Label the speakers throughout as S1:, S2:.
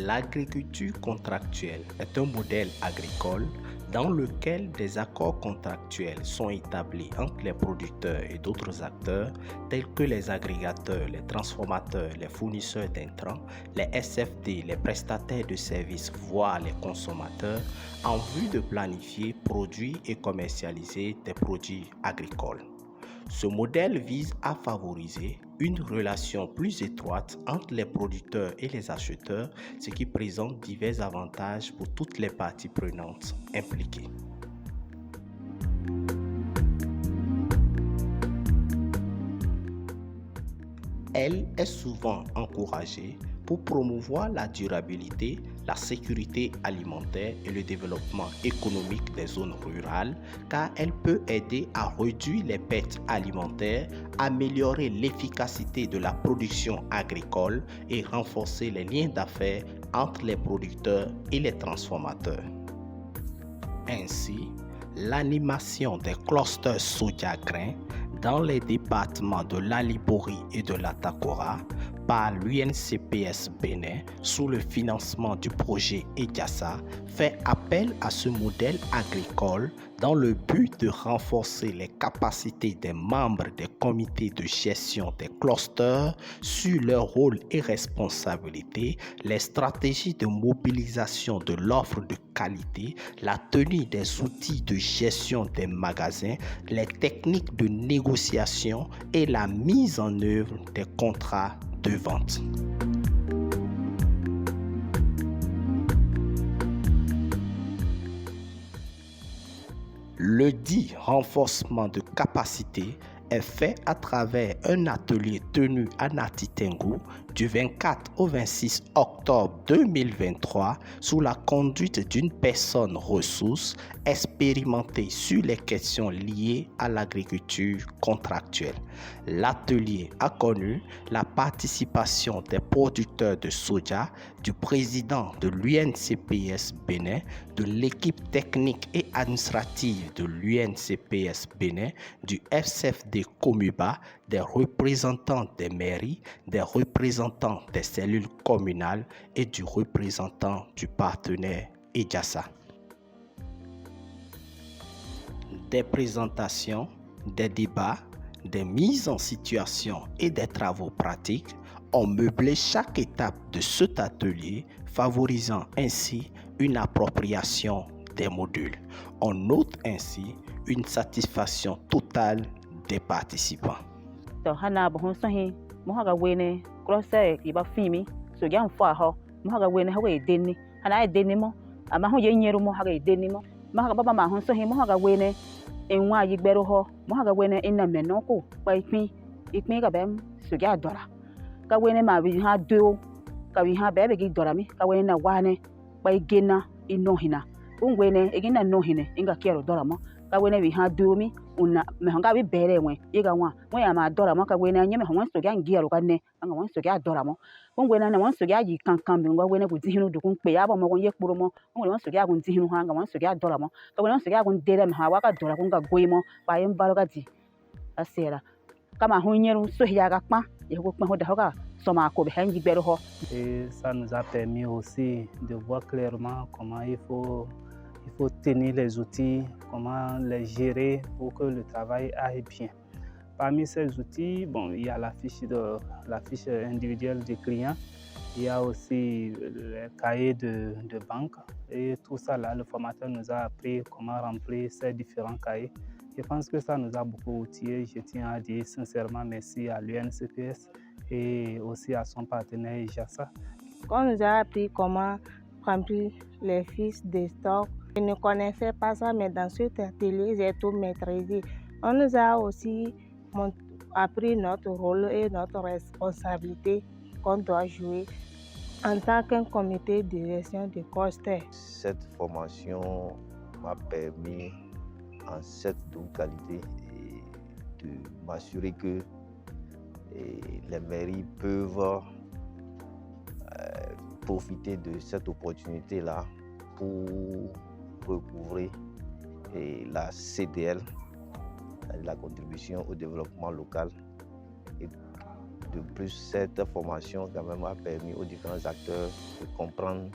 S1: L'agriculture contractuelle est un modèle agricole dans lequel des accords contractuels sont établis entre les producteurs et d'autres acteurs tels que les agrégateurs, les transformateurs, les fournisseurs d'intrants, les SFD, les prestataires de services, voire les consommateurs, en vue de planifier, produire et commercialiser des produits agricoles. Ce modèle vise à favoriser une relation plus étroite entre les producteurs et les acheteurs, ce qui présente divers avantages pour toutes les parties prenantes impliquées. Elle est souvent encouragée pour promouvoir la durabilité, la sécurité alimentaire et le développement économique des zones rurales, car elle peut aider à réduire les pertes alimentaires, améliorer l'efficacité de la production agricole et renforcer les liens d'affaires entre les producteurs et les transformateurs. Ainsi, l'animation des clusters soja-grains dans les départements de l'Alibori et de l'Atakora par l'UNCPS Bénin sous le financement du projet EJASA fait appel à ce modèle agricole dans le but de renforcer les capacités des membres des comités de gestion des clusters sur leur rôle et responsabilités, les stratégies de mobilisation de l'offre de qualité, la tenue des outils de gestion des magasins, les techniques de négociation et la mise en œuvre des contrats de vente. Le dit renforcement de capacité est fait à travers un atelier tenu à Natitengu du 24 au 26 octobre 2023 sous la conduite d'une personne ressource expérimentée sur les questions liées à l'agriculture contractuelle. L'atelier a connu la participation des producteurs de soja, du président de l'UNCPS Bénin, de l'équipe technique et administrative de l'UNCPS Bénin, du FCFD Komuba, des représentants des mairies, des représentants des cellules communales et du représentant du partenaire EJASA. Des présentations, des débats, des mises en situation et des travaux pratiques ont meublé chaque étape de cet atelier, favorisant ainsi une appropriation des modules. On note ainsi une satisfaction totale des participants.
S2: Enwa yigbero ho mohaga wene ina menoko pa ipin ka bem sugia dora ka wene ma bi ha do ka bi ha bebe gi dora mi ka wene na wane pa igena ino hina ungwene igina no hine inga kiero dora mo ka wene bi ha do mi una me hanga bi bere nwe iga nwa mo ya ma dora mo ka wene anya me ho wan sugia ngiero ka ne anga wan sugia dora mo ungwene na wan sugia yi kankan bi ngwa wene ku dihinu du kun pe ya ba mo gon yekpuro mo ungwene wan sugia kun dihinu hanga wan sugia dora mo ka wene wan sugia kun dere me ha wa ka dora kun ga goimo pa yem baro ga di asera kama ho nyeru so ya ga pa ye ko pa ho da ho ga so ma ko be han yigbero ho.
S3: Et ça nous a permis aussi de voir clairement comment il faut tenir les outils, comment les gérer pour que le travail aille bien. Parmi ces outils, bon, il y a la fiche individuelle du client, il y a aussi le cahier de banque et tout ça là, le formateur nous a appris comment remplir ces différents cahiers. Je pense que ça nous a beaucoup outillé. Je tiens à dire sincèrement merci à l'UNCPS et aussi à son partenaire EJASA.
S4: On nous a appris comment remplir les fiches de stock. Je ne connaissais pas ça, mais dans cet atelier, j'ai tout maîtrisé. On nous a aussi appris notre rôle et notre responsabilité qu'on doit jouer en tant qu'un comité de gestion de cluster.
S5: Cette formation m'a permis en cette double qualité de m'assurer que les mairies peuvent profiter de cette opportunité-là pour recouvrer la CDL, la contribution au développement local, et de plus, cette formation quand même a permis aux différents acteurs de comprendre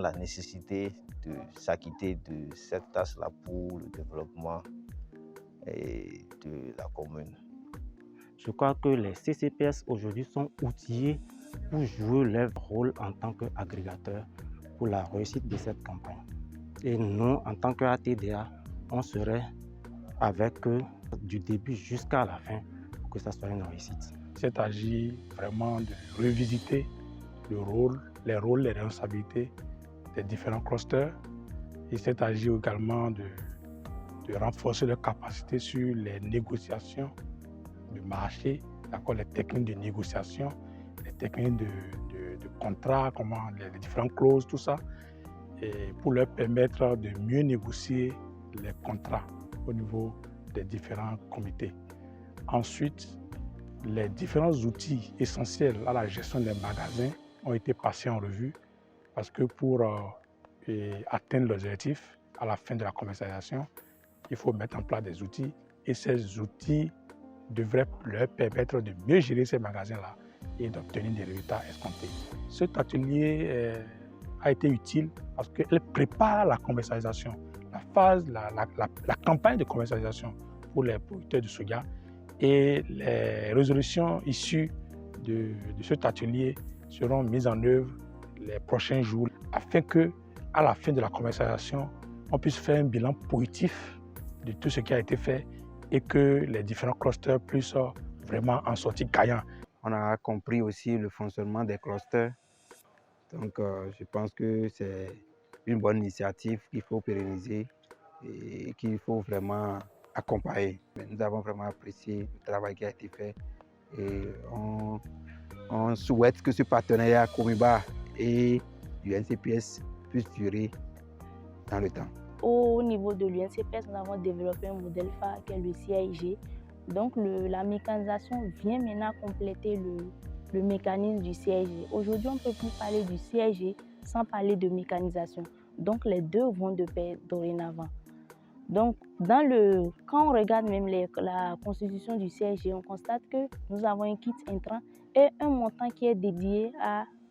S5: la nécessité de s'acquitter de cette tâche-là pour le développement de la commune.
S6: Je crois que les CCPS aujourd'hui sont outillés pour jouer leur rôle en tant qu'agrégateurs pour la réussite de cette campagne. Et nous, en tant qu'ATDA, on serait avec eux du début jusqu'à la fin pour que ça soit une réussite.
S7: Il s'agit vraiment de revisiter les rôles, les responsabilités des différents clusters. Il s'agit également de renforcer leurs capacités sur les négociations de marché, les techniques de négociation, les techniques de contrat, les différentes clauses, tout ça, et pour leur permettre de mieux négocier les contrats au niveau des différents comités. Ensuite, les différents outils essentiels à la gestion des magasins ont été passés en revue parce que pour atteindre l'objectif à la fin de la commercialisation, il faut mettre en place des outils et ces outils devraient leur permettre de mieux gérer ces magasins-là et d'obtenir des résultats escomptés. Cet atelier a été utile parce qu'elle prépare la commercialisation, la campagne de commercialisation pour les producteurs de soja et les résolutions issues de cet atelier seront mises en œuvre les prochains jours afin qu'à la fin de la commercialisation, on puisse faire un bilan positif de tout ce qui a été fait et que les différents clusters puissent vraiment en sortir gagnants.
S6: On a compris aussi le fonctionnement des clusters. Donc, je pense que c'est une bonne initiative qu'il faut pérenniser et qu'il faut vraiment accompagner. Nous avons vraiment apprécié le travail qui a été fait et on souhaite que ce partenariat Comiba et l'UNCPS puisse durer dans le temps.
S8: Au niveau de l'UNCPS, nous avons développé un modèle phare qui est le CIG. Donc la mécanisation vient maintenant compléter le mécanisme du CIG. Aujourd'hui, on ne peut plus parler du CIG sans parler de mécanisation. Donc les deux vont de pair dorénavant. Donc quand on regarde même la constitution du CIG, on constate que nous avons un kit intrant et un montant qui est dédié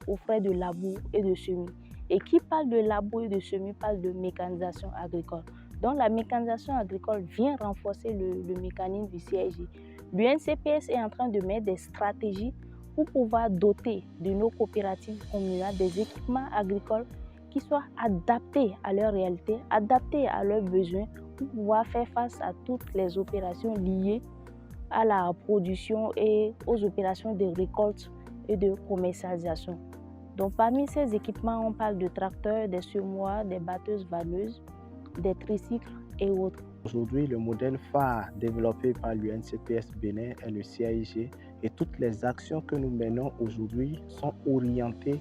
S8: aux frais de labour et de semis. Et qui parle de labour et de semis parle de mécanisation agricole. Donc la mécanisation agricole vient renforcer le mécanisme du CIG. L'UNCPS est en train de mettre des stratégies pour pouvoir doter de nos coopératives communales des équipements agricoles qui soient adaptés à leur réalité, adaptés à leurs besoins pour pouvoir faire face à toutes les opérations liées à la production et aux opérations de récolte et de commercialisation. Donc parmi ces équipements, on parle de tracteurs, des semoirs, des batteuses vanneuses, des tricycles et autres.
S1: Aujourd'hui, le modèle phare développé par l'UNCPS Bénin est le CIG et toutes les actions que nous menons aujourd'hui sont orientées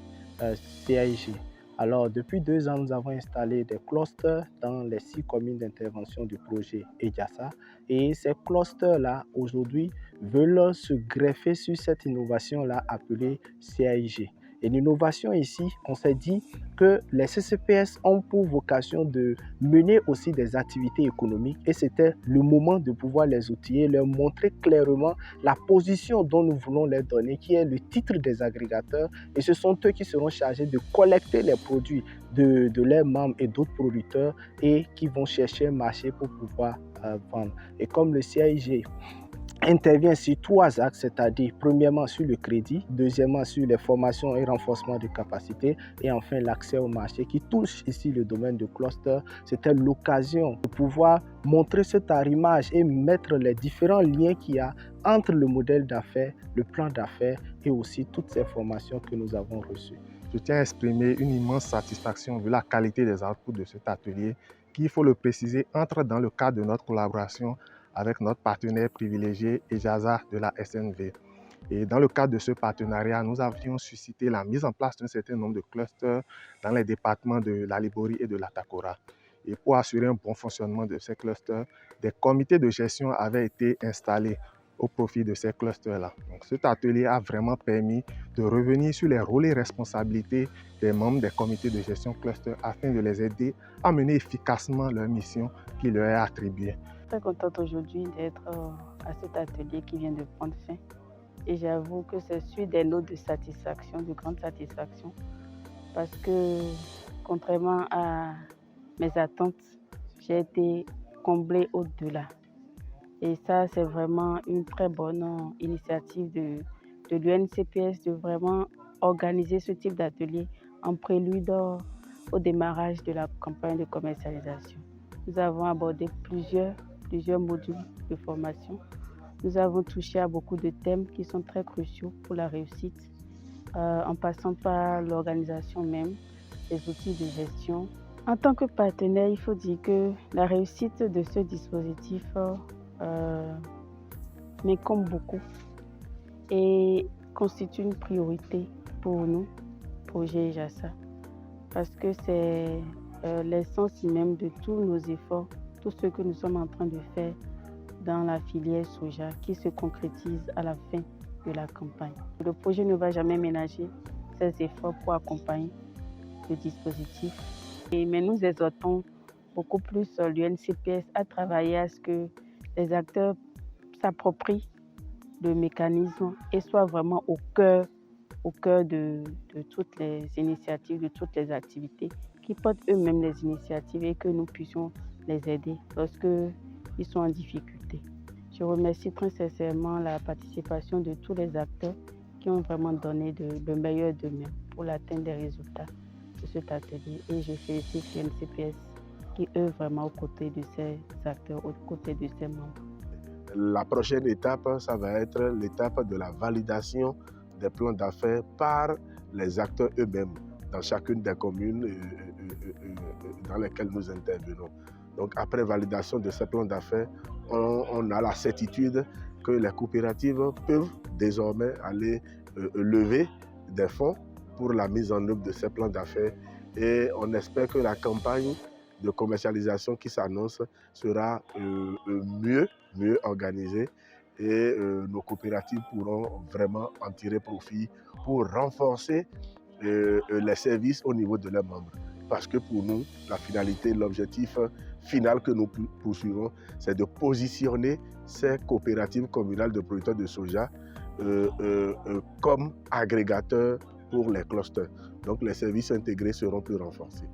S1: CIG. Alors, depuis 2 ans, nous avons installé des clusters dans les 6 communes d'intervention du projet EJASA. Et ces clusters-là, aujourd'hui, veulent se greffer sur cette innovation-là appelée CIG. Et l'innovation ici, on s'est dit que les CCPS ont pour vocation de mener aussi des activités économiques et c'était le moment de pouvoir les outiller, leur montrer clairement la position dont nous voulons leur donner, qui est le titre des agrégateurs. Et ce sont eux qui seront chargés de collecter les produits de leurs membres et d'autres producteurs et qui vont chercher un marché pour pouvoir vendre. Et comme le CIG intervient sur 3 axes, c'est-à-dire premièrement sur le crédit, deuxièmement sur les formations et renforcement de capacités et enfin l'accès au marché qui touche ici le domaine de cluster. C'était l'occasion de pouvoir montrer cet arrimage et mettre les différents liens qu'il y a entre le modèle d'affaires, le plan d'affaires et aussi toutes ces formations que nous avons reçues.
S9: Je tiens à exprimer une immense satisfaction vu la qualité des outputs de cet atelier qui, il faut le préciser, entre dans le cadre de notre collaboration avec notre partenaire privilégié EJASA de la SNV. Et dans le cadre de ce partenariat, nous avions suscité la mise en place d'un certain nombre de clusters dans les départements de la Liborie et de l'Atakora. Et pour assurer un bon fonctionnement de ces clusters, des comités de gestion avaient été installés au profit de ces clusters-là. Donc cet atelier a vraiment permis de revenir sur les rôles et responsabilités des membres des comités de gestion cluster afin de les aider à mener efficacement leur mission qui leur est attribuée.
S2: Très contente aujourd'hui d'être à cet atelier qui vient de prendre fin. Et j'avoue que c'est sur des notes de satisfaction, de grande satisfaction, parce que contrairement à mes attentes, j'ai été comblée au-delà. Et ça, c'est vraiment une très bonne initiative de l'UNCPS de vraiment organiser ce type d'atelier en prélude au démarrage de la campagne de commercialisation. Nous avons abordé plusieurs modules de formation. Nous avons touché à beaucoup de thèmes qui sont très cruciaux pour la réussite, en passant par l'organisation même, les outils de gestion. En tant que partenaire, il faut dire que la réussite de ce dispositif m'incombe beaucoup et constitue une priorité pour nous, projet JASA, parce que c'est l'essence même de tous nos efforts, tout ce que nous sommes en train de faire dans la filière soja qui se concrétise à la fin de la campagne. Le projet ne va jamais ménager ses efforts pour accompagner le dispositif. Mais nous exhortons beaucoup plus l'UNCPS à travailler à ce que les acteurs s'approprient le mécanisme et soient vraiment au cœur de toutes les initiatives, de toutes les activités, qui portent eux-mêmes les initiatives et que nous puissions les aider lorsqu'ils sont en difficulté. Je remercie très sincèrement la participation de tous les acteurs qui ont vraiment donné le meilleur d'eux-mêmes pour l'atteinte des résultats de cet atelier. Et je félicite l'UNCPS qui œuvre vraiment aux côtés de ces acteurs, aux côtés de ces membres.
S10: La prochaine étape, ça va être l'étape de la validation des plans d'affaires par les acteurs eux-mêmes dans chacune des communes dans lesquelles nous intervenons. Donc après validation de ces plans d'affaires, on a la certitude que les coopératives peuvent désormais aller lever des fonds pour la mise en œuvre de ces plans d'affaires et on espère que la campagne de commercialisation qui s'annonce sera mieux organisée et nos coopératives pourront vraiment en tirer profit pour renforcer les services au niveau de leurs membres. Parce que pour nous, la finalité, l'objectif final que nous poursuivons, c'est de positionner ces coopératives communales de producteurs de soja comme agrégateurs pour les clusters. Donc les services intégrés seront plus renforcés.